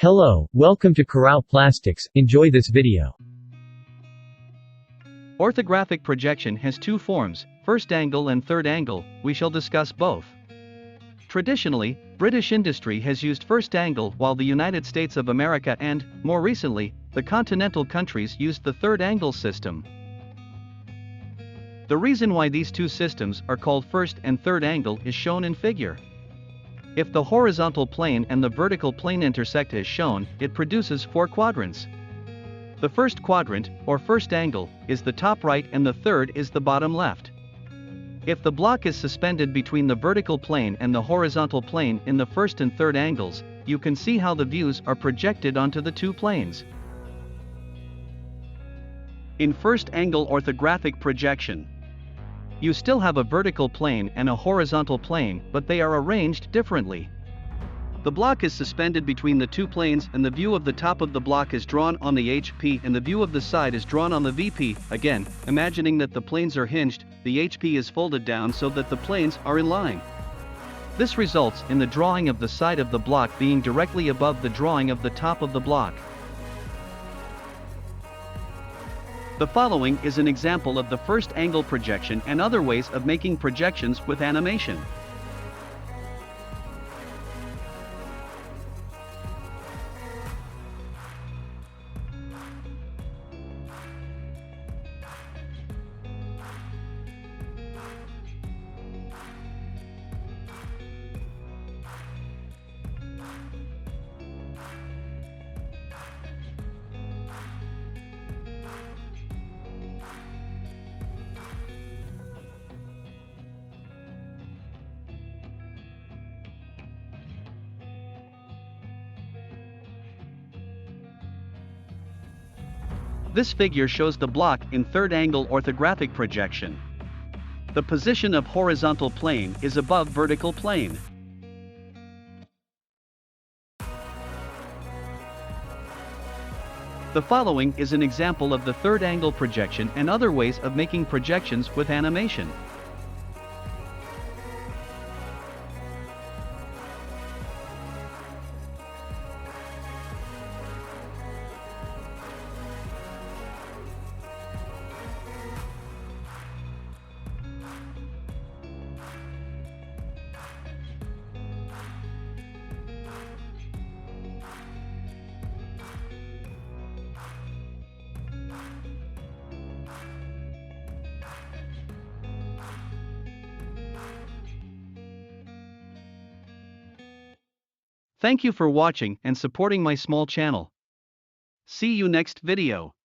Hello, welcome to Corral Plastics. Enjoy this video. Orthographic projection has two forms, first angle and third angle. We shall discuss both. Traditionally, British industry has used first angle while the United States of America and, more recently, the continental countries used the third angle system. The reason why these two systems are called first and third angle is shown in figure. If the horizontal plane and the vertical plane intersect as shown, it produces four quadrants. The first quadrant, or first angle, is the top right and the third is the bottom left. If the block is suspended between the vertical plane and the horizontal plane in the first and third angles, you can see how the views are projected onto the two planes. In first angle orthographic projection, you still have a vertical plane and a horizontal plane, but they are arranged differently. The block is suspended between the two planes and the view of the top of the block is drawn on the HP and the view of the side is drawn on the VP. Again, imagining that the planes are hinged, the HP is folded down so that the planes are in line. This results in the drawing of the side of the block being directly above the drawing of the top of the block. The following is an example of the first angle projection and other ways of making projections with animation. This figure shows the block in third angle orthographic projection. The position of horizontal plane is above vertical plane. The following is an example of the third angle projection and other ways of making projections with animation. Thank you for watching and supporting my small channel. See you next video.